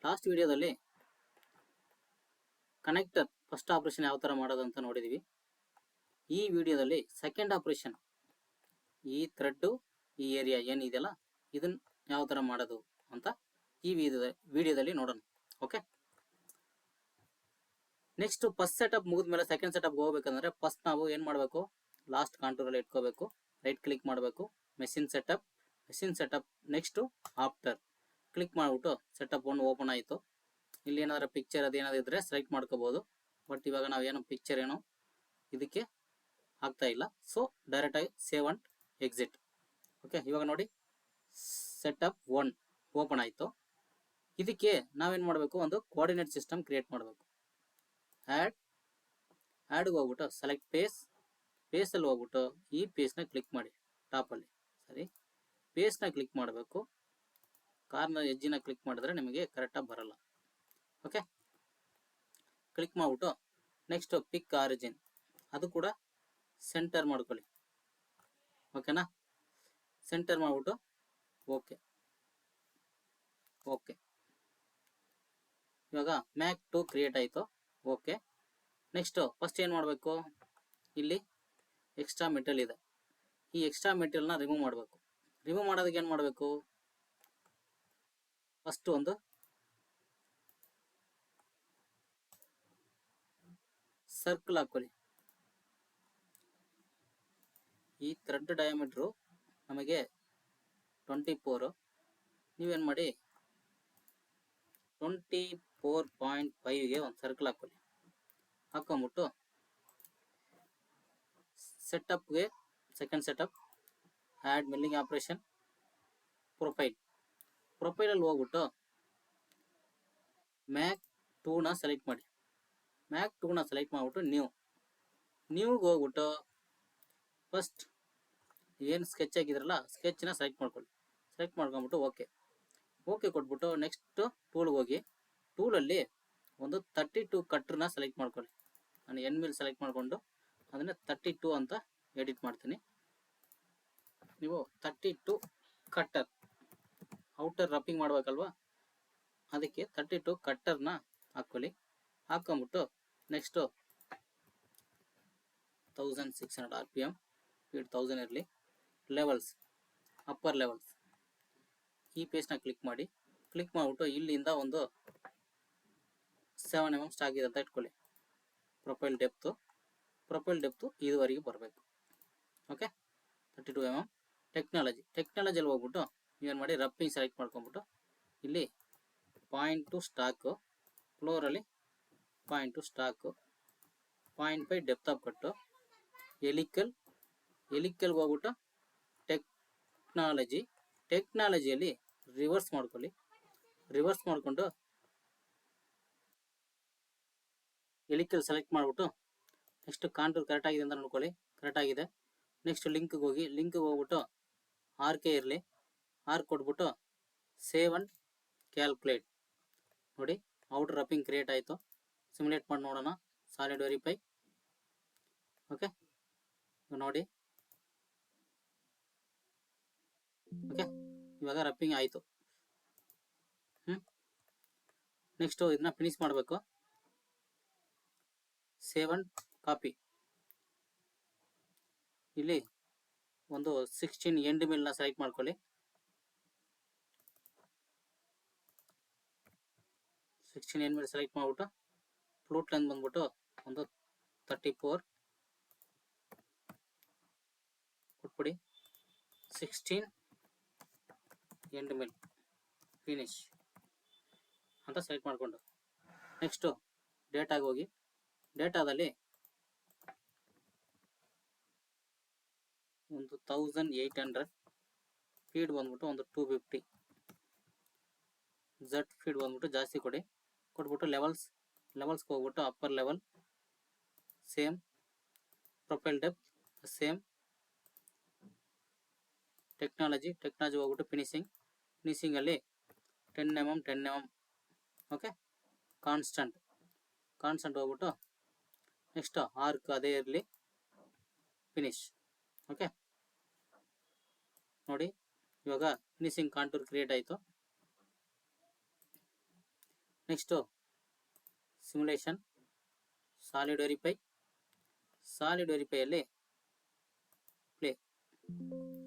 Last ವಿಡಿಯೋದಲ್ಲಿ connector first operation ಯಾವ ಥರ ಮಾಡೋದು ಅಂತ ನೋಡಿದ್ದೀವಿ. ಈ ವಿಡಿಯೋದಲ್ಲಿ ಸೆಕೆಂಡ್ ಆಪರೇಷನ್, ಈ ಥ್ರೆಡ್ಡು ಈ ಏರಿಯಾ ಏನಿದೆಯಲ್ಲ ಇದನ್ನು ಯಾವ ಥರ ಮಾಡೋದು ಅಂತ ಈ ವಿಡಿಯೋದಲ್ಲಿ ನೋಡೋಣ. ಓಕೆ, ನೆಕ್ಸ್ಟ್ ಫಸ್ಟ್ ಸೆಟಪ್ ಮುಗಿದ್ಮೇಲೆ ಸೆಕೆಂಡ್ ಸೆಟಪ್ಗೆ ಹೋಗ್ಬೇಕಂದ್ರೆ ಫಸ್ಟ್ ನಾವು ಏನು ಮಾಡಬೇಕು, ಲಾಸ್ಟ್ ಕಾಂಟೂರಲ್ಲಿ ಇಟ್ಕೋಬೇಕು, ರೈಟ್ ಕ್ಲಿಕ್ ಮಾಡಬೇಕು, machine setup next after click ಮಾಡಿಬಿಟ್ಟು ಸೆಟಪ್ 1 ಓಪನ್ ಆಯಿತು. ಇಲ್ಲಿ ಏನಾದರೂ ಪಿಕ್ಚರ್ ಅದೇನಾದ್ರು ಇದ್ದರೆ ಸೆಲೆಕ್ಟ್ ಮಾಡ್ಕೋಬೋದು. ಬಟ್ ಇವಾಗ ನಾವೇನು ಪಿಕ್ಚರ್ ಏನೋ ಇದಕ್ಕೆ ಆಗ್ತಾ ಇಲ್ಲ, ಸೊ ಡೈರೆಕ್ಟಾಗಿ ಸೇವ್ ಅಂಡ್ ಎಕ್ಸಿಟ್. ಓಕೆ, ಇವಾಗ ನೋಡಿ ಸೆಟಪ್ 1 ಓಪನ್ ಆಯಿತು. ಇದಕ್ಕೆ ನಾವೇನು ಮಾಡಬೇಕು, ಒಂದು ಕೋಆರ್ಡಿನೇಟ್ ಸಿಸ್ಟಮ್ ಕ್ರಿಯೇಟ್ ಮಾಡಬೇಕು. ಆ್ಯಡ್ಗೆ ಹೋಗ್ಬಿಟ್ಟು ಸೆಲೆಕ್ಟ್ ಪೇಸಲ್ಲಿ ಹೋಗ್ಬಿಟ್ಟು ಈ ಪೇಸ್ನ ಕ್ಲಿಕ್ ಮಾಡಿ, ಟಾಪಲ್ಲಿ ಸರಿ ಪೇಸ್ನ ಕ್ಲಿಕ್ ಮಾಡಬೇಕು. ಕಾರ್ನರ್ ಎಜ್ಜಿನ ಕ್ಲಿಕ್ ಮಾಡಿದ್ರೆ ನಿಮಗೆ ಕರೆಕ್ಟಾಗಿ ಬರಲ್ಲ. ಓಕೆ, ಕ್ಲಿಕ್ ಮಾಡಿಬಿಟ್ಟು ನೆಕ್ಸ್ಟ್ ಪಿಕ್ ಆರಿಜಿನ್, ಅದು ಕೂಡ ಸೆಂಟರ್ ಮಾಡ್ಕೊಳ್ಳಿ. ಓಕೆನಾ, ಸೆಂಟರ್ ಮಾಡಿಬಿಟ್ಟು ಓಕೆ. ಇವಾಗ ಮ್ಯಾಕ್ 2 ಕ್ರಿಯೇಟ್ ಆಯಿತು. ಓಕೆ, ನೆಕ್ಸ್ಟು ಫಸ್ಟ್ ಏನು ಮಾಡಬೇಕು, ಇಲ್ಲಿ ಎಕ್ಸ್ಟ್ರಾ ಮೆಟೀರಿಯಲ್ ಇದೆ, ಈ ಎಕ್ಸ್ಟ್ರಾ ಮೆಟೀರಿಯಲ್ನ ರಿಮೂವ್ ಮಾಡಬೇಕು. ರಿಮೂವ್ ಮಾಡೋದಕ್ಕೆ ಏನು ಮಾಡಬೇಕು, ಫಸ್ಟ್ ಒಂದು ಸರ್ಕಲ್ ಹಾಕೊಳ್ಳಿ. ಈ ಥ್ರೆಡ್ ಡಯಾಮೀಟ್ರು ನಮಗೆ 24, ನೀವೇನು ಮಾಡಿ 24.5ಗೆ ಒಂದು ಸರ್ಕಲ್ ಹಾಕೊಳ್ಳಿ. ಹಾಕೊಂಬಿಟ್ಟು ಸೆಟಪ್ಗೆ second setup, add milling operation, ಪ್ರೊಫೈಲಲ್ಲಿ ಹೋಗ್ಬಿಟ್ಟು ಮ್ಯಾಕ್ 2ನ ಸೆಲೆಕ್ಟ್ ಮಾಡಿ. ಮ್ಯಾಕ್ 2ನ ಸೆಲೆಕ್ಟ್ ಮಾಡಿಬಿಟ್ಟು ನ್ಯೂಗೆ ಹೋಗ್ಬಿಟ್ಟು ಫಸ್ಟ್ ಏನು ಸ್ಕೆಚ್ ಆಗಿದ್ರಲ್ಲ ಸ್ಕೆಚ್ನ ಸೆಲೆಕ್ಟ್ ಮಾಡ್ಕೊಳ್ಳಿ. ಸೆಲೆಕ್ಟ್ ಮಾಡ್ಕೊಂಬಿಟ್ಟು ಓಕೆ ಕೊಟ್ಬಿಟ್ಟು ನೆಕ್ಸ್ಟ್ ಟೂಲ್ಗೆ ಹೋಗಿ, ಟೂಲಲ್ಲಿ ಒಂದು 32 ಕಟ್ರನ್ನ ಸೆಲೆಕ್ಟ್ ಮಾಡ್ಕೊಳ್ಳಿ. ನಾನು ಎನ್ ಮಿಲ್ ಸೆಲೆಕ್ಟ್ ಮಾಡಿಕೊಂಡು ಅದನ್ನು 32 ಅಂತ ಎಡಿಟ್ ಮಾಡ್ತೀನಿ. ನೀವು 32 ಕಟ್ಟರ್, ಔಟರ್ ರಪ್ಪಿಂಗ್ ಮಾಡಬೇಕಲ್ವ, ಅದಕ್ಕೆ 32 ಕಟ್ಟರ್ನ ಹಾಕ್ಕೊಳ್ಳಿ. ಹಾಕೊಂಬಿಟ್ಟು ನೆಕ್ಸ್ಟು 1600 RPM, ಸ್ಪೀಡ್ 1000 ಇರಲಿ. ಲೆವೆಲ್ಸ್, ಅಪ್ಪರ್ ಲೆವೆಲ್ಸ್, ಈ ಪೇಜ್ನ ಕ್ಲಿಕ್ ಮಾಡಿಬಿಟ್ಟು ಇಲ್ಲಿಂದ ಒಂದು 7 mm ಸ್ಟಾಕ್ ಇದೆ ಅಂತ ಇಟ್ಕೊಳ್ಳಿ. ಪ್ರೊಫೈಲ್ ಡೆಪ್ತು ಇದುವರೆಗೆ ಬರಬೇಕು. Okay, 32 mm. ಟೆಕ್ನಾಲಜಿಯಲ್ಲಿ ಹೋಗ್ಬಿಟ್ಟು ನೀವೇನು ಮಾಡಿ, ರಪ್ಪಿಂಗ್ ಸೆಲೆಕ್ಟ್ ಮಾಡ್ಕೊಂಬಿಟ್ಟು ಇಲ್ಲಿ ಪಾಯಿಂಟ್ ಟು ಸ್ಟಾಕು, ಫ್ಲೋರಲ್ಲಿ point two stock, 0.5 depth of cut, ಎಲಿಕಲ್ಗೆ ಹೋಗ್ಬಿಟ್ಟು ಟೆಕ್ನಾಲಜಿಯಲ್ಲಿ ರಿವರ್ಸ್ ಮಾಡ್ಕೊಳ್ಳಿ. ರಿವರ್ಸ್ ಮಾಡಿಕೊಂಡು ಎಲಿಕಲ್ ಸೆಲೆಕ್ಟ್ ಮಾಡಿಬಿಟ್ಟು ನೆಕ್ಸ್ಟ್ ಕಾಂಟೂರ್ ಕರೆಕ್ಟ್ ಆಗಿದೆ ಅಂತ ನೋಡ್ಕೊಳ್ಳಿ. ಕರೆಕ್ಟ್ ಆಗಿದೆ. ನೆಕ್ಸ್ಟ್ ಲಿಂಕ್ಗೆ ಹೋಗ್ಬಿಟ್ಟು RK ಇರಲಿ, ಆರ್ಕ್ ಕೊಟ್ಬಿಟ್ಟು ಸೇವ್ ಅಂಡ್ ಕ್ಯಾಲ್ಕುಲೇಟ್. ನೋಡಿ ಔಟರ್ ರಪ್ಪಿಂಗ್ ಕ್ರಿಯೇಟ್ ಆಯಿತು. ಸಿಮ್ಯುಲೇಟ್ ಮಾಡಿ ನೋಡೋಣ, ಸಾಲಿಡ್ ವೆರಿಫೈ. ಓಕೆ, ನೋಡಿ ಓಕೆ, ಇವಾಗ ರಪ್ಪಿಂಗ್ ಆಯಿತು. ನೆಕ್ಸ್ಟು ಇದನ್ನ ಫಿನಿಶ್ ಮಾಡಬೇಕು. Save and copy. ಇಲ್ಲಿ ಒಂದು 16 ಎಂಡ್ ಮಿಲ್ನ ಸೆಲೆಕ್ಟ್ ಮಾಡ್ಕೊಳ್ಳಿ. 16 ಎಂಡ್ ಮಿಲ್ ಸೆಲೆಕ್ಟ್ ಮಾಡಿಬಿಟ್ಟು ಫ್ಲೂಟ್ ಲೆಂತ್ ಬಂದ್ಬಿಟ್ಟು ಒಂದು 34 ಕೊಟ್ಬಿಡಿ. 16 ಎಂಡ್ ಮಿಲ್ ಫಿನಿಶ್ ಅಂತ ಸೆಲೆಕ್ಟ್ ಮಾಡಿಕೊಂಡು ನೆಕ್ಸ್ಟು ಡೇಟಾಗೆ ಹೋಗಿ, ಡೇಟಾದಲ್ಲಿ ಒಂದು 1800, ಫೀಡ್ ಬಂದ್ಬಿಟ್ಟು ಒಂದು 250, ಝಡ್ ಫೀಡ್ ಬಂದ್ಬಿಟ್ಟು ಜಾಸ್ತಿ ಕೊಟ್ಬಿಟ್ಟು ಲೆವೆಲ್ಸ್ಗೆ ಹೋಗ್ಬಿಟ್ಟು upper level same, profile depth same, technology ಹೋಗ್ಬಿಟ್ಟು ಫಿನಿಶಿಂಗಲ್ಲಿ 10 mm. ಓಕೆ, ಕಾನ್ಸ್ಟಂಟ್ ಹೋಗ್ಬಿಟ್ಟು ನೆಕ್ಸ್ಟ್ ಆರ್ಕ್ ಅದೇ ಇರಲಿ, ಫಿನಿಶ್. ಓಕೆ, ನೋಡಿ ಇವಾಗ ಫಿನಿಶಿಂಗ್ ಕಾಂಟೂರ್ ಕ್ರಿಯೇಟ್ ಆಯಿತು. ನೆಕ್ಸ್ಟು ಸಿಮ್ಯುಲೇಷನ್, ಸಾಲಿಡ್ ವೆರಿಫೈಯಲ್ಲಿ ಪ್ಲೇ.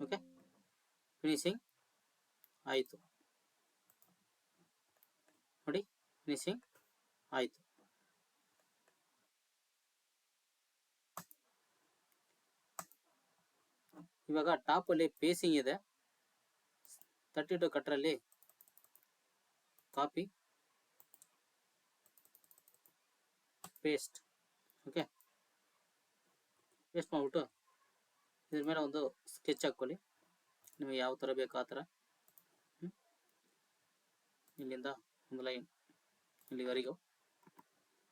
ಓಕೆ, ಫಿನಿಶಿಂಗ್ ಆಯಿತು ನೋಡಿ, ಫಿನಿಶಿಂಗ್ ಆಯಿತು. ಇವಾಗ ಟಾಪಲ್ಲಿ ಪೇಸಿಂಗ್ ಇದೆ, 32 ಕಟ್ರಲ್ಲಿ ಕಾಪಿ ಪೇಸ್ಟ್. ಓಕೆ, ಪೇಸ್ಟ್ ಮಾಡಿಬಿಟ್ಟು ಇದ್ರ ಮೇಲೆ ಒಂದು ಸ್ಕೆಚ್ ಹಾಕ್ಕೊಳ್ಳಿ, ನಿಮಗೆ ಯಾವ ಥರ ಬೇಕು ಆ ಥರ. ಇಲ್ಲಿಂದ ಒಂದು ಲೈನ್ ಇಲ್ಲಿವರೆಗೂ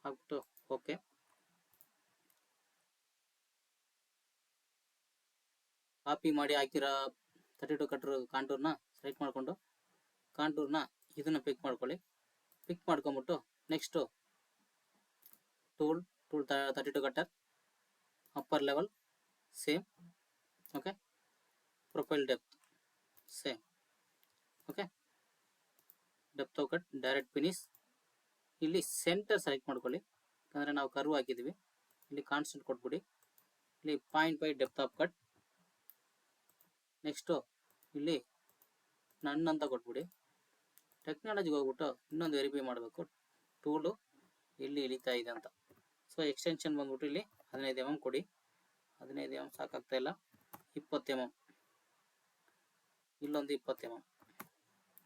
ಹಾಕ್ಬಿಟ್ಟು ಓಕೆ. ಕಾಪಿ ಮಾಡಿ ಹಾಕಿರೋ 32 ಕಟ್ರ್ ಕಾಂಟೂರ್ನ ಸೆಲೆಕ್ಟ್ ಮಾಡಿಕೊಂಡು ಕಾಂಟೂರ್ನ ಇದನ್ನು ಪಿಕ್ ಮಾಡ್ಕೊಳ್ಳಿ. ಪಿಕ್ ಮಾಡ್ಕೊಂಬಿಟ್ಟು next tool 32 cutter, upper level same. Okay, profile depth same. Okay, depth of cut, direct finish. ಇಲ್ಲಿ ಸೆಂಟರ್ ಸೆಲೆಕ್ಟ್ ಮಾಡ್ಕೊಳ್ಳಿ, ಯಾಕಂದರೆ ನಾವು ಕರ್ವ್ ಹಾಕಿದ್ದೀವಿ. ಇಲ್ಲಿ ಕಾನ್ಸ್ಟೆಂಟ್ ಕೊಟ್ಬಿಡಿ, ಇಲ್ಲಿ 0.5 ಡೆಪ್ತ್ ಆಫ್ ಕಟ್. ನೆಕ್ಸ್ಟು ಇಲ್ಲಿ ನನ್ ಅಂತ ಕೊಟ್ಬಿಡಿ. ಟೆಕ್ನಾಲಜಿಗೆ ಹೋಗ್ಬಿಟ್ಟು ಇನ್ನೊಂದು ವೆರಿಫೈ ಮಾಡಬೇಕು, ಟೂಲು ಎಲ್ಲಿ ಇಳಿತಾ ಇದೆ ಅಂತ. ಸೊ ಎಕ್ಸ್ಟೆನ್ಷನ್ ಬಂದ್ಬಿಟ್ಟು ಇಲ್ಲಿ 15 mm ಕೊಡಿ. 15 mm ಸಾಕಾಗ್ತಾ ಇಲ್ಲ, 20 mm, ಇಲ್ಲೊಂದು 20 mm.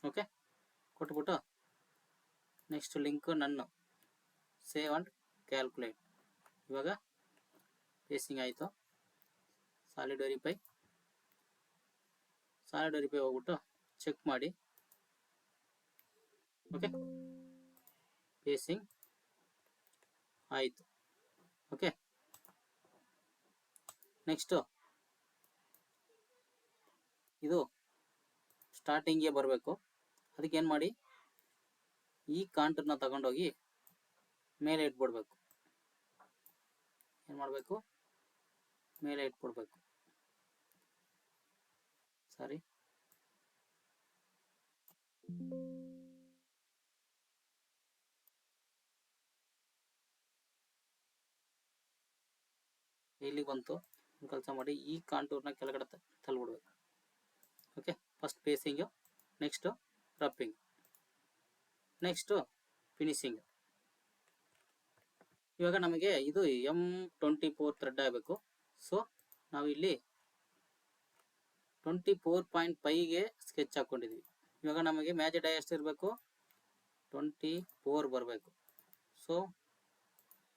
ಓಕೆ, ಕೊಟ್ಬಿಟ್ಟು ನೆಕ್ಸ್ಟ್ ಲಿಂಕ್ ನನ್ನ ಸೇವ್ ಆ್ಯಂಡ್ ಕ್ಯಾಲ್ಕುಲೇಟ್. ಇವಾಗ ಪೇಸಿಂಗ್ ಆಯಿತು. ಸಾಲಿಡ್ ವೆರಿಫೈ ಹೋಗ್ಬಿಟ್ಟು ಚೆಕ್ ಮಾಡಿ. ಓಕೆ, ಪೇಸಿಂಗ್ ಆಯಿತು. ಓಕೆ, ನೆಕ್ಸ್ಟು ಇದು ಸ್ಟಾರ್ಟಿಂಗ್ಗೆ ಬರಬೇಕು. ಅದಕ್ಕೆ ಏನು ಮಾಡಿ, ಈ ಕಾಂಟೂರ್ನ ತಗೊಂಡೋಗಿ ಮೇಲೆ ಇಟ್ಬಿಡ್ಬೇಕು. ಏನು ಮಾಡಬೇಕು, ಮೇಲೆ ಇಟ್ಬಿಡ್ಬೇಕು. ಸಾರಿ, ಇಲ್ಲಿ ಬಂತು. ಕೆಲಸ ಮಾಡಿ ಈ ಕಾಂಟೂರ್ನ ಕೆಳಗಡೆ ತಳ್ಳಿಬಿಡ್ಬೇಕು. Okay, first facing, next roughing, next finishing. ಇವಾಗ ನಮಗೆ ಇದು M24 ಥ್ರೆಡ್ ಆಗಬೇಕು. ಸೊ ನಾವು ಇಲ್ಲಿ 24.5ಗೆ ಸ್ಕೆಚ್ ಹಾಕ್ಕೊಂಡಿದ್ವಿ. ಇವಾಗ ನಮಗೆ ಮ್ಯಾಜಿಕ್ ಡೈ ಎಷ್ಟು ಇರಬೇಕು, 24 ಬರಬೇಕು. ಸೊ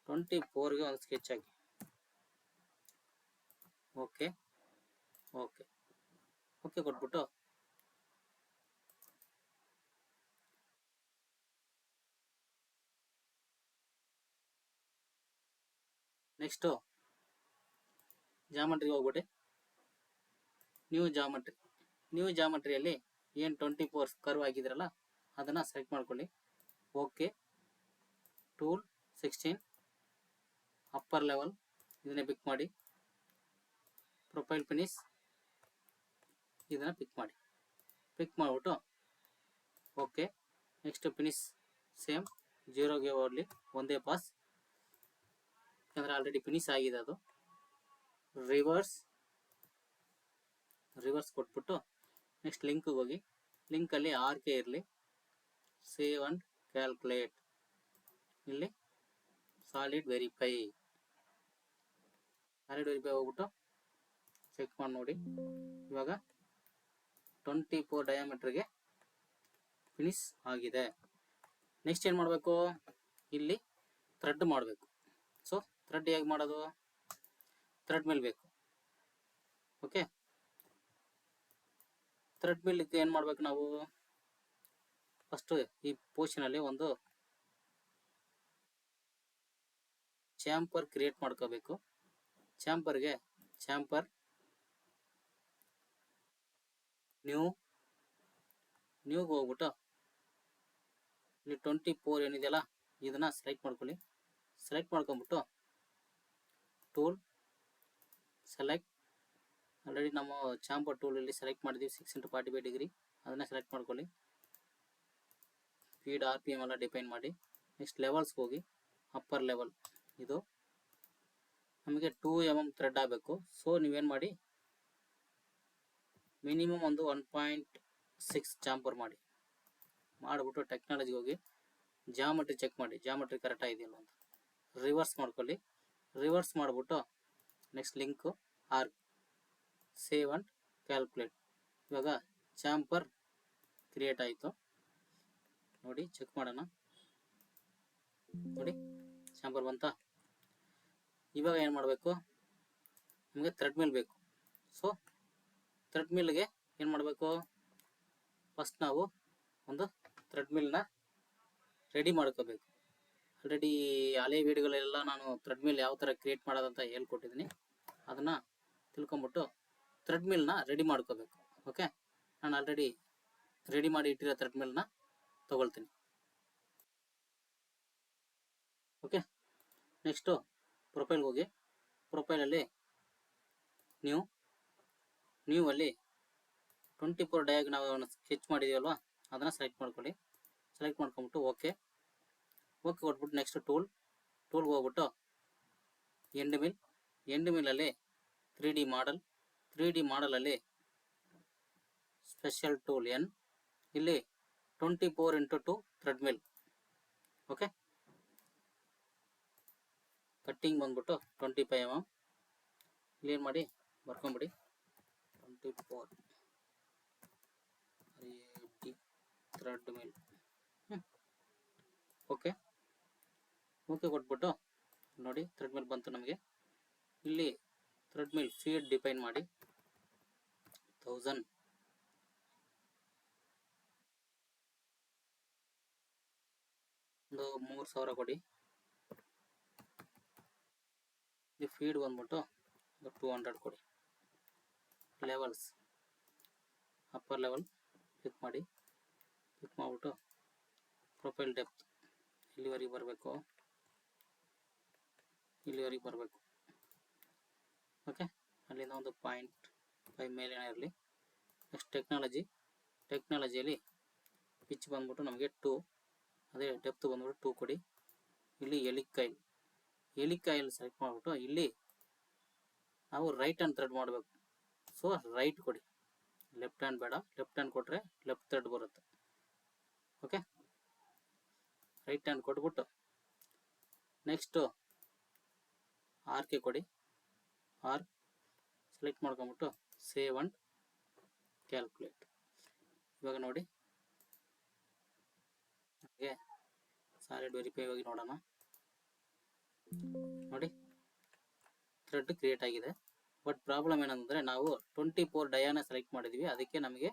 24ಗೆ ಒಂದು ಸ್ಕೆಚ್ ಹಾಕಿ. ಓಕೆ ಓಕೆ ಓಕೆ ಕೊಟ್ಬಿಟ್ಟು ನೆಕ್ಸ್ಟು ಜಾಮೆಟ್ರಿಗೆ ಹೋಗ್ಬಿಟ್ಟು ನ್ಯೂ ಜಾಮೆಟ್ರಿಯಲ್ಲಿ ಏನು 24 ಕರ್ವ್ ಆಗಿದ್ರಲ್ಲ ಅದನ್ನು ಸೆಲೆಕ್ಟ್ ಮಾಡ್ಕೊಳ್ಳಿ. ಓಕೆ, ಟೂಲ್ 16 ಅಪ್ಪರ್ ಲೆವೆಲ್ ಇದನ್ನೇ ಪಿಕ್ ಮಾಡಿ. ಪ್ರೊಫೈಲ್ ಫಿನಿಶ್ ಇದನ್ನು ಪಿಕ್ ಮಾಡಿಬಿಟ್ಟು ಓಕೆ. ನೆಕ್ಸ್ಟ್ ಫಿನಿಶ್ ಸೇಮ್ 0ಗೆ ಓಡಲಿ, ಒಂದೇ ಪಾಸ್, ಯಾಕಂದರೆ ಆಲ್ರೆಡಿ ಫಿನಿಶ್ ಆಗಿದೆ ಅದು. ರಿವರ್ಸ್ ಕೊಟ್ಬಿಟ್ಟು ನೆಕ್ಸ್ಟ್ ಲಿಂಕ್ಗೆ ಹೋಗಿ, ಲಿಂಕಲ್ಲಿ RK ಇರಲಿ, ಸೇವ್ ಆ್ಯಂಡ್ ಕ್ಯಾಲ್ಕುಲೇಟ್. ಇಲ್ಲಿ ಸಾಲಿಡ್ ವೆರಿಫೈ ಹೋಗ್ಬಿಟ್ಟು ಚೆಕ್ ಮಾಡಿ ನೋಡಿ. ಇವಾಗ 24 ಡಯಾಮೀಟ್ರಿಗೆ ಫಿನಿಶ್ ಆಗಿದೆ. ನೆಕ್ಸ್ಟ್ ಏನು ಮಾಡಬೇಕು, ಇಲ್ಲಿ ಥ್ರೆಡ್ ಮಾಡಬೇಕು. ಸೊ ಥ್ರೆಡ್ ಹೇಗೆ ಮಾಡೋದು, ಥ್ರೆಡ್ ಮಿಲ್ ಬೇಕು. ಓಕೆ, ಥ್ರೆಡ್ ಮಿಲ್ಗೆ ಏನು ಮಾಡಬೇಕು ನಾವು, ಫಸ್ಟು ಈ ಪೋರ್ಷನಲ್ಲಿ ಒಂದು ಚಾಂಪರ್ ಕ್ರಿಯೇಟ್ ಮಾಡ್ಕೋಬೇಕು. ಚಾಂಪರ್ಗೆ ನ್ಯೂಗೆ ಹೋಗ್ಬಿಟ್ಟು ಇಲ್ಲಿ 24 ಏನಿದೆಯಲ್ಲ ಇದನ್ನು ಸೆಲೆಕ್ಟ್ ಮಾಡ್ಕೊಳ್ಳಿ. ಸೆಲೆಕ್ಟ್ ಮಾಡ್ಕೊಂಬಿಟ್ಟು ಟೂಲ್ ಸೆಲೆಕ್ಟ್, ಆಲ್ರೆಡಿ ನಮ್ಮ ಚಾಂಪರ್ ಟೂಲಲ್ಲಿ ಸೆಲೆಕ್ಟ್ ಮಾಡಿದ್ದೀವಿ 6 × 45 ಡಿಗ್ರಿ, ಅದನ್ನು ಸೆಲೆಕ್ಟ್ ಮಾಡ್ಕೊಳ್ಳಿ. ಸ್ಪೀಡ್ RPM ಎಲ್ಲ ಡಿಪೈನ್ ಮಾಡಿ. ನೆಕ್ಸ್ಟ್ ಲೆವೆಲ್ಸ್ಗೆ ಹೋಗಿ ಅಪ್ಪರ್ ಲೆವೆಲ್ ಇದು ನಮಗೆ 2 mm ಥ್ರೆಡ್ ಆಗಬೇಕು. ಸೊ ನೀವೇನು ಮಾಡಿ ಮಿನಿಮಮ್ ಒಂದು 1.6 ಚಾಂಪರ್ ಮಾಡಿಬಿಟ್ಟು ಟೆಕ್ನಾಲಜಿಗೆ ಹೋಗಿ ಜಾಮೆಟ್ರಿ ಚೆಕ್ ಮಾಡಿ, ಜಾಮೆಟ್ರಿ ಕರೆಕ್ಟ್ ಆಗಿದೆಯಲ್ಲ ಅಂತ. ರಿವರ್ಸ್ ಮಾಡ್ಕೊಳ್ಳಿ. ರಿವರ್ಸ್ ಮಾಡಿಬಿಟ್ಟು next link arc save and calculate. ಇವಾಗ ಚಾಂಪರ್ ಕ್ರಿಯೇಟ್ ಆಯಿತು ನೋಡಿ, ಚೆಕ್ ಮಾಡೋಣ. ನೋಡಿ ಚಾಂಪರ್ ಬಂತ. ಇವಾಗ ಏನು ಮಾಡಬೇಕು, ನಮಗೆ ಥ್ರೆಡ್ ಮಿಲ್ ಬೇಕು. ಸೊ ಥ್ರೆಡ್ ಮಿಲ್ಗೆ ಏನು ಮಾಡಬೇಕು, ಫಸ್ಟ್ ನಾವು ಒಂದು ಥ್ರೆಡ್ ಮಿಲ್ನ ರೆಡಿ ಮಾಡ್ಕೋಬೇಕು. ಆಲ್ರೆಡಿ ಹಳೆ ವಿಡಿಯೋಗಳೆಲ್ಲ ನಾನು ಥ್ರೆಡ್ ಮಿಲ್ ಯಾವ ಥರ ಕ್ರಿಯೇಟ್ ಮಾಡೋದಂತ ಹೇಳ್ಕೊಟ್ಟಿದ್ದೀನಿ. ಅದನ್ನು ತಿಳ್ಕೊಂಬಿಟ್ಟು ಥ್ರೆಡ್ ಮಿಲ್ನ ರೆಡಿ ಮಾಡ್ಕೋಬೇಕು. ಓಕೆ, ನಾನು ಆಲ್ರೆಡಿ ರೆಡಿ ಮಾಡಿ ಇಟ್ಟಿರೋ ಥ್ರೆಡ್ ಮಿಲ್ನ ತೊಗೊಳ್ತೀನಿ. ಓಕೆ, ನೆಕ್ಸ್ಟು ಪ್ರೊಫೈಲ್ಗೆ ಹೋಗಿ ಪ್ರೊಫೈಲಲ್ಲಿ ನ್ಯೂ ಅಲ್ಲಿ 24 ಡಯಾಗ್ ನಾವು ಸ್ಕೆಚ್ ಮಾಡಿದೀವಲ್ವ ಅದನ್ನು ಸೆಲೆಕ್ಟ್ ಮಾಡ್ಕೊಳ್ಳಿ. ಸೆಲೆಕ್ಟ್ ಮಾಡ್ಕೊಂಬಿಟ್ಟು ಓಕೆ ಕೊಟ್ಬಿಟ್ಟು ನೆಕ್ಸ್ಟ್ ಟೂಲ್ಗೆ ಹೋಗ್ಬಿಟ್ಟು ಎಂಡ್ ಮಿಲ್ಲಲ್ಲಿ 3D ಮಾಡಲಲ್ಲಿ ಸ್ಪೆಷಲ್ ಟೂಲ್ N, ಇಲ್ಲಿ 24x2 thread mill. Okay, cutting ಬಂದ್ಬಿಟ್ಟು 25 mm. ಇಲ್ಲಿ ಏನು ಮಾಡಿ ಬರ್ಕೊಂಬಿಡಿ 24 ಥ್ರೆಡ್ ಮಿಲ್. ಓಕೆ ಕೊಟ್ಬಿಟ್ಟು ನೋಡಿ ಥ್ರೆಡ್ ಮಿಲ್ ಬಂತು ನಮಗೆ. ಇಲ್ಲಿ ಥ್ರೆಡ್ ಮಿಲ್ ಫೀಡ್ ಡಿಫೈನ್ ಮಾಡಿ 1000. ಒಂದು 3000 ಕೊಡಿ. ಈ ಫೀಡ್ ಬಂದ್ಬಿಟ್ಟು 200 ಕೊಡಿ. ಲೆವೆಲ್ಸ್ ಅಪ್ಪರ್ ಲೆವೆಲ್ ಕ್ಲಿಕ್ ಮಾಡಿಬಿಟ್ಟು ಪ್ರೊಫೈಲ್ ಡೆಪ್ತ್ ಇಲ್ಲಿವರೆಗೆ ಬರಬೇಕು. ಓಕೆ, ಅಲ್ಲಿಂದ ಒಂದು 0.5 ಮೇಲೆ ಇರಲಿ. ನೆಕ್ಸ್ಟ್ ಟೆಕ್ನಾಲಜಿಯಲ್ಲಿ ಪಿಚ್ ಬಂದ್ಬಿಟ್ಟು ನಮಗೆ 2, ಅದೇ ಡೆಪ್ತ್ ಬಂದ್ಬಿಟ್ಟು 2 ಕೊಡಿ. ಇಲ್ಲಿ ಎಲಿಕಾಯಿಲ್ ಸೆಲೆಕ್ಟ್ ಮಾಡಿಬಿಟ್ಟು ಇಲ್ಲಿ ನಾವು ರೈಟ್ ಹ್ಯಾಂಡ್ ಥ್ರೆಡ್ ಮಾಡಬೇಕು. ಸೊ ರೈಟ್ ಕೊಡಿ, ಲೆಫ್ಟ್ ಹ್ಯಾಂಡ್ ಬೇಡ. ಲೆಫ್ಟ್ ಹ್ಯಾಂಡ್ ಕೊಟ್ಟರೆ ಲೆಫ್ಟ್ ಥ್ರೆಡ್ ಬರುತ್ತೆ. ಓಕೆ, ರೈಟ್ ಹ್ಯಾಂಡ್ ಕೊಟ್ಬಿಟ್ಟು ನೆಕ್ಸ್ಟು ಆರ್ಕೆ ಕೊಡಿ. ಆರ್ಕ್ ಸೆಲೆಕ್ಟ್ ಮಾಡ್ಕೊಂಬಿಟ್ಟು ಸೇವ್ ಅಂಡ್ ಕ್ಯಾಲ್ಕುಲೇಟ್. ಇವಾಗ ನೋಡಿ ಹಾಗೆ ಸಾಲಿಡ್ ವೆರಿಫೈ ಹೋಗಿ ನೋಡೋಣ. ನೋಡಿ ಥ್ರೆಡ್ ಕ್ರಿಯೇಟ್ ಆಗಿದೆ. ಬಟ್ ಪ್ರಾಬ್ಲಮ್ ಏನಂದರೆ ನಾವು 24 ಡಯಾನ ಸೆಲೆಕ್ಟ್ ಮಾಡಿದ್ವಿ, ಅದಕ್ಕೆ ನಮಗೆ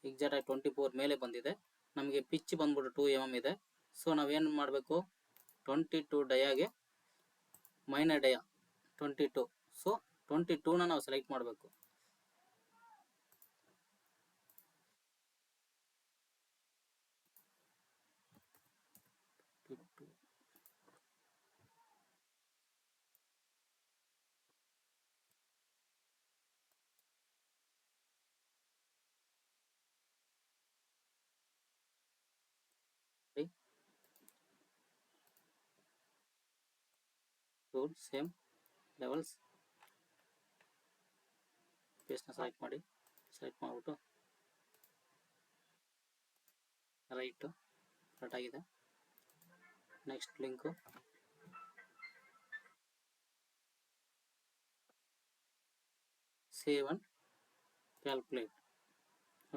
ಎಕ್ಸಾಕ್ಟಾಗಿ 24 ಮೇಲೆ ಬಂದಿದೆ. ನಮಗೆ ಪಿಚ್ ಬಂದ್ಬಿಟ್ಟು 2 mm ಇದೆ. ಸೊ ನಾವೇನು ಮಾಡಬೇಕು, 22 ಡಯಾಗೆ ಮೈನರ್ ಡಯಾ 22. ಸೊ 22ನ ನಾವು ಸೆಲೆಕ್ಟ್ ಮಾಡಬೇಕು. ಟೂಲ್ ಸೇಮ್ ಲೆವೆಲ್ಸ್ ಪೇಸ್ಟ್ನ ಸೆಲೆಕ್ಟ್ ಮಾಡಿಬಿಟ್ಟು ರೈಟು ಕರೆಕ್ಟ್ ಆಗಿದೆ. Next link save and calculate.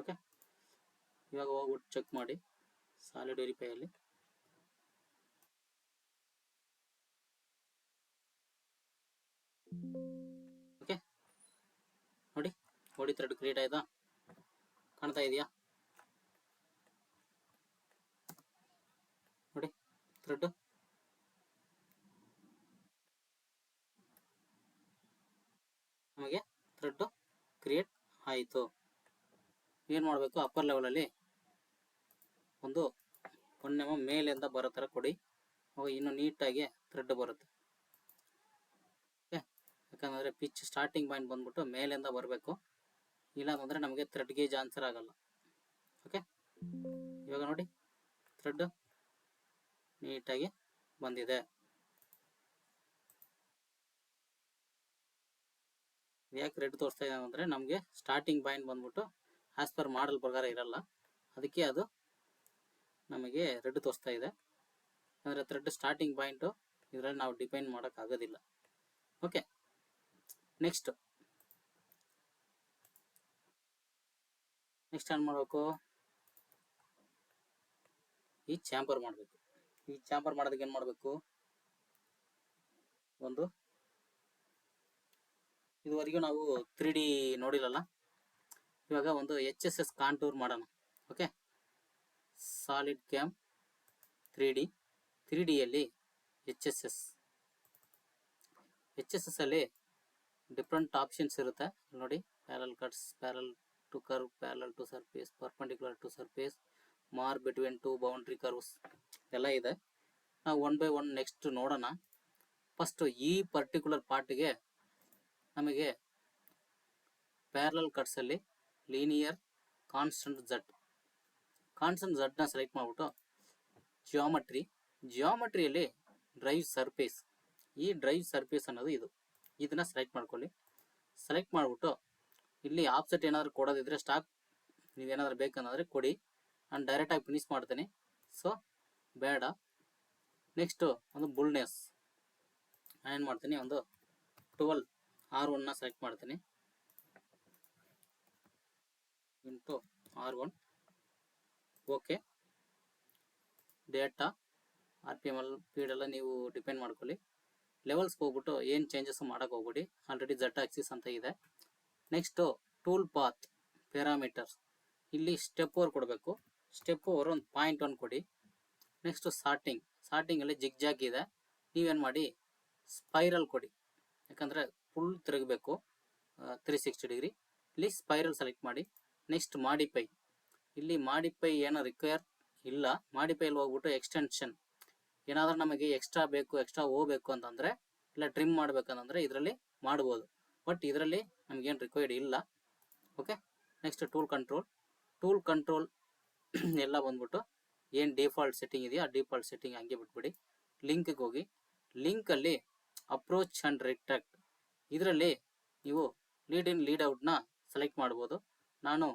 Okay, ಇವಾಗ ಹೋಗ್ಬಿಟ್ಟು ಚೆಕ್ ಮಾಡಿ ಸಾಲಿಡ್ ವೆರಿಫೈಯಲ್ಲಿ. ಓಕೆ ನೋಡಿ ಥ್ರೆಡ್ ಕ್ರಿಯೇಟ್ ಆಯ್ತಾ, ಕಾಣ್ತಾ ಇದೆಯಾ? ನೋಡಿ ಥ್ರೆಡ್ ನಮಗೆ ಥ್ರೆಡ್ ಕ್ರಿಯೇಟ್ ಆಯಿತು. ಏನು ಮಾಡಬೇಕು, ಅಪ್ಪರ್ ಲೆವೆಲಲ್ಲಿ ಒಂದು 1 mm ಮೇಲಿಂದ ಬರೋ ಥರ ಕೊಡಿ. ಅವಾಗ ಇನ್ನೂ ನೀಟಾಗಿ ಥ್ರೆಡ್ ಬರುತ್ತೆ. ಓಕೆ, ಯಾಕಂದರೆ ಪಿಚ್ ಸ್ಟಾರ್ಟಿಂಗ್ ಪಾಯಿಂಟ್ ಬಂದ್ಬಿಟ್ಟು ಮೇಲಿಂದ ಬರಬೇಕು, ಇಲ್ಲ ಅಂತಂದರೆ ನಮಗೆ ಥ್ರೆಡ್ ಗೇಜ್ ಆನ್ಸರ್ ಆಗಲ್ಲ. ಓಕೆ, ಇವಾಗ ನೋಡಿ ಥ್ರೆಡ್ ನೀಟಾಗಿ ಬಂದಿದೆ. ಯಾಕೆ ರೆಡ್ ತೋರಿಸ್ತಾ ಇದೆ ಅಂದರೆ ನಮಗೆ ಸ್ಟಾರ್ಟಿಂಗ್ ಪಾಯಿಂಟ್ ಬಂದ್ಬಿಟ್ಟು ಆಸ್ ಪರ್ ಮಾಡಲ್ ಪ್ರಕಾರ ಇರಲ್ಲ, ಅದಕ್ಕೆ ಅದು ನಮಗೆ ರೆಡ್ ತೋರಿಸ್ತಾ ಇದೆ. ಅಂದರೆ ಥ್ರೆಡ್ ಸ್ಟಾರ್ಟಿಂಗ್ ಪಾಯಿಂಟು ಇದರಲ್ಲಿ ನಾವು ಡಿಪೆಂಡ್ ಮಾಡೋಕ್ಕಾಗೋದಿಲ್ಲ. ಓಕೆ, ನೆಕ್ಸ್ಟ್ ಏನು ಮಾಡಬೇಕು, ಈ ಚಾಂಪರ್ ಮಾಡಬೇಕು. ಈ ಚಾಂಪರ್ ಮಾಡೋದಕ್ಕೆ ಏನು ಮಾಡಬೇಕು, ಒಂದು ಇದುವರೆಗೂ ನಾವು 3D ನೋಡಿರಲ್ಲ, ಇವಾಗ ಒಂದು HSS ಕಾಂಟೂರ್ ಮಾಡೋಣ. ಓಕೆ, ಸಾಲಿಡ್ ಕ್ಯಾಮ್ 3Dಯಲ್ಲಿ HSS ಅಲ್ಲಿ ಡಿಫ್ರೆಂಟ್ ಆಪ್ಷನ್ಸ್ ಇರುತ್ತೆ ನೋಡಿ. Parallel cuts, parallel to curve, parallel to surface, perpendicular to surface, morph between two boundary curves ಎಲ್ಲ ಇದೆ. ನಾವು ಒನ್ ಬೈ ಒನ್ ನೆಕ್ಸ್ಟ್ ನೋಡೋಣ. ಫಸ್ಟ್ ಈ ಪರ್ಟಿಕ್ಯುಲರ್ ಪಾರ್ಟ್ಗೆ ನಮಗೆ ಪ್ಯಾರಲ್ ಕಟ್ಸ್ ಅಲ್ಲಿ ಲೀನಿಯರ್ ಕಾನ್ಸ್ಟೆಂಟ್ ಝಡ್ನ ಸೆಲೆಕ್ಟ್ ಮಾಡಿಬಿಟ್ಟು ಜಿಯೋಮೆಟ್ರಿಯಲ್ಲಿ ಡ್ರೈವ್ ಸರ್ಫೇಸ್, ಈ ಡ್ರೈವ್ ಸರ್ಫೇಸ್ ಅನ್ನೋದು ಇದನ್ನ ಸೆಲೆಕ್ಟ್ ಮಾಡ್ಕೊಳ್ಳಿ. ಸೆಲೆಕ್ಟ್ ಮಾಡಿಬಿಟ್ಟು ಇಲ್ಲಿ ಆಫ್ಸೆಟ್ ಏನಾದರೂ ಕೊಡೋದಿದ್ರೆ ಸ್ಟಾಕ್, ನೀವೇನಾದ್ರೂ ಬೇಕಂದ್ರೆ ಕೊಡಿ. ನಾನು ಡೈರೆಕ್ಟಾಗಿ ಫಿನಿಶ್ ಮಾಡ್ತೀನಿ, ಸೊ ಬೇಡ. ನೆಕ್ಸ್ಟು ಒಂದು ಬುಲ್ನೆಸ್ ನಾನೇನು ಮಾಡ್ತೀನಿ, ಒಂದು 12 R1ನ ಸೆಲೆಕ್ಟ್ ಮಾಡ್ತೀನಿ into R1. Okay, data RPM speed ಎಲ್ಲ ನೀವು ಡಿಪೆಂಡ್ ಮಾಡ್ಕೊಳ್ಳಿ. ಲೆವೆಲ್ಸ್ಗೆ ಹೋಗ್ಬಿಟ್ಟು ಏನು ಚೇಂಜಸ್ ಮಾಡೋಕೆ ಹೋಗ್ಬಿಡಿ, ಆಲ್ರೆಡಿ Z ಆಕ್ಸಿಸ್ ಅಂತ ಇದೆ. ನೆಕ್ಸ್ಟು ಟೂಲ್ ಪಾತ್ ಪ್ಯಾರಾಮೀಟರ್ಸ್, ಇಲ್ಲಿ ಸ್ಟೆಪ್ ಓವರ್ ಕೊಡಬೇಕು. ಸ್ಟೆಪ್ ಓವರ್ ಒಂದು 0.1 ಕೊಡಿ. ನೆಕ್ಸ್ಟು ಸಾರ್ಟಿಂಗಲ್ಲಿ ಜಿಗ್ಜಾಗ್ ಇದೆ, ನೀವೇನು ಮಾಡಿ ಸ್ಪೈರಲ್ ಕೊಡಿ, ಯಾಕಂದರೆ ಫುಲ್ ತಿರುಗಬೇಕು 360 ಡಿಗ್ರಿ. ಇಲ್ಲಿ ಸ್ಪೈರಲ್ ಸೆಲೆಕ್ಟ್ ಮಾಡಿ. ನೆಕ್ಸ್ಟ್ ಮಾಡಿಫೈ, ಇಲ್ಲಿ ಮಾಡಿಫೈ ಏನೋ ರಿಕ್ವೈರ್ ಇಲ್ಲ. ಮಾಡಿಫೈಲಿ ಹೋಗ್ಬಿಟ್ಟು ಎಕ್ಸ್ಟೆನ್ಷನ್, ಏನಾದರೂ ನಮಗೆ ಎಕ್ಸ್ಟ್ರಾ ಹೋಗಬೇಕು ಅಂತಂದರೆ, ಇಲ್ಲ ಟ್ರಿಮ್ ಮಾಡಬೇಕಂತಂದರೆ ಇದರಲ್ಲಿ ಮಾಡ್ಬೋದು, ಬಟ್ ಇದರಲ್ಲಿ ನಮಗೇನು ರಿಕ್ವೈರ್ಡ್ ಇಲ್ಲ. ಓಕೆ, ನೆಕ್ಸ್ಟ್ ಟೂಲ್ ಕಂಟ್ರೋಲ್ ಎಲ್ಲ ಬಂದ್ಬಿಟ್ಟು ಏನು ಡಿಫಾಲ್ಟ್ ಸೆಟ್ಟಿಂಗ್ ಇದೆಯಾ ಆ ಡಿಫಾಲ್ಟ್ ಸೆಟ್ಟಿಂಗ್ ಹಂಗೆ ಬಿಟ್ಬಿಡಿ. ಲಿಂಕ್ಗೆ ಹೋಗಿ, ಲಿಂಕಲ್ಲಿ ಅಪ್ರೋಚ್ ಆ್ಯಂಡ್ ರಿಟ್ರಾಕ್ಟ್, ಇದರಲ್ಲಿ ನೀವು ಲೀಡ್ ಇನ್ ಲೀಡ್ ಔಟ್ನ ಸೆಲೆಕ್ಟ್ ಮಾಡ್ಬೋದು. ನಾನು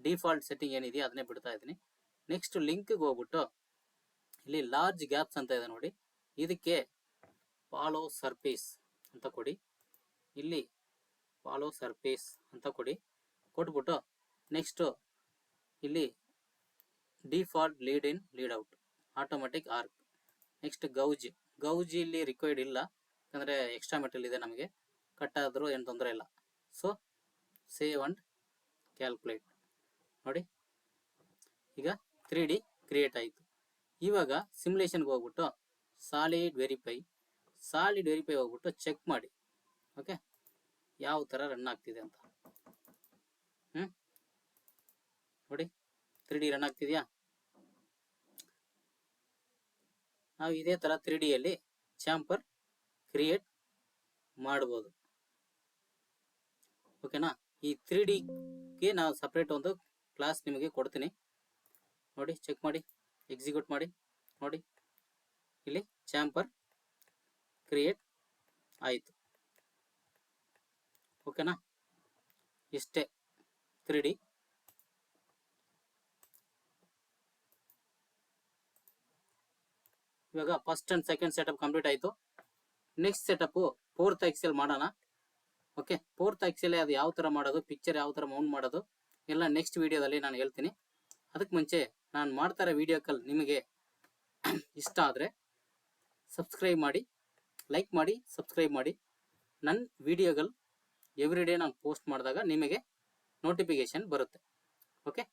ಡಿಫಾಲ್ಟ್ ಸೆಟ್ಟಿಂಗ್ ಏನಿದೆಯಾ ಅದನ್ನೇ ಬಿಡ್ತಾ ಇದ್ದೀನಿ. ನೆಕ್ಸ್ಟ್ ಲಿಂಕ್ಗೆ ಹೋಗ್ಬಿಟ್ಟು ಇಲ್ಲಿ ಲಾರ್ಜ್ ಗ್ಯಾಪ್ಸ್ ಅಂತ ಇದೆ ನೋಡಿ, ಇದಕ್ಕೆ ಫಾಲೋ ಸರ್ಫೇಸ್ ಅಂತ ಕೊಡಿ. ಇಲ್ಲಿ ಫಾಲೋ ಸರ್ಫೇಸ್ ಅಂತ ಕೊಟ್ಬಿಟ್ಟು ನೆಕ್ಸ್ಟು ಇಲ್ಲಿ default lead in lead out, automatic arc. Next gouge ಇಲ್ಲಿ ರಿಕ್ವೈರ್ಡ್ ಇಲ್ಲ, ಯಾಕಂದರೆ ಎಕ್ಸ್ಟ್ರಾ ಮೆಟೀರಿಯಲ್ ಇದೆ, ನಮಗೆ ಕಟ್ಟಾದರೂ ಏನು ತೊಂದರೆ ಇಲ್ಲ. ಸೊ ಸೇವ್ ಆ್ಯಂಡ್ ಕ್ಯಾಲ್ಕುಲೇಟ್ ನೋಡಿ, ಈಗ 3D ಕ್ರಿಯೇಟ್ ಆಯಿತು. ಇವಾಗ ಸಿಮ್ಯುಲೇಷನ್ಗೆ ಹೋಗ್ಬಿಟ್ಟು ಸಾಲಿಡ್ ವೆರಿಫೈ ಹೋಗ್ಬಿಟ್ಟು ಚೆಕ್ ಮಾಡಿ. ಓಕೆ, ಯಾವ ಥರ ರನ್ ಆಗ್ತಿದೆ ಅಂತ ನೋಡಿ. 3D run ಆಗ್ತಿದೆಯಾ? ನಾವು ಇದೇ ಥರ 3Dಯಲ್ಲಿ ಚಾಂಪರ್ ಕ್ರಿಯೇಟ್ ಮಾಡ್ಬೋದು. ಓಕೆನಾ? ಈ 3Dಗೆ ನಾವು ಸಪ್ರೇಟ್ ಒಂದು ಕ್ಲಾಸ್ ನಿಮಗೆ ಕೊಡ್ತೀನಿ ನೋಡಿ. ಚೆಕ್ ಮಾಡಿ, ಎಕ್ಸಿಕ್ಯೂಟ್ ಮಾಡಿ ನೋಡಿ. ಇಲ್ಲಿ ಚಾಂಪರ್ ಕ್ರಿಯೇಟ್ ಆಯಿತು. ಓಕೆನಾ? ಇಷ್ಟೇ 3D. ಇವಾಗ first and second setup complete ಆಯಿತು. ನೆಕ್ಸ್ಟ್ ಸೆಟಪ್ಪು 4th ಎಕ್ಸೆಲ್ ಮಾಡೋಣ. ಓಕೆ, 4th ಎಕ್ಸೆಲ್ ಅದು ಯಾವ ಥರ ಮಾಡೋದು, ಪಿಕ್ಚರ್ ಯಾವ ಥರ ಮೌಂಟ್ ಮಾಡೋದು ಎಲ್ಲ ನೆಕ್ಸ್ಟ್ ವಿಡಿಯೋದಲ್ಲಿ ನಾನು ಹೇಳ್ತೀನಿ. ಅದಕ್ಕೆ ಮುಂಚೆ ನಾನು ಮಾಡ್ತಾ ಇರೋ ವಿಡಿಯೋಕಲ್ ನಿಮಗೆ ಇಷ್ಟ ಆದರೆ ಸಬ್ಸ್ಕ್ರೈಬ್ ಮಾಡಿ, ಲೈಕ್ ಮಾಡಿ, ಸಬ್ಸ್ಕ್ರೈಬ್ ಮಾಡಿ. ನನ್ನ ವಿಡಿಯೋಗಳು ಎವ್ರಿ ಡೇ ನಾನು ಪೋಸ್ಟ್ ಮಾಡಿದಾಗ ನಿಮಗೆ ನೋಟಿಫಿಕೇಶನ್ ಬರುತ್ತೆ. ಓಕೆ.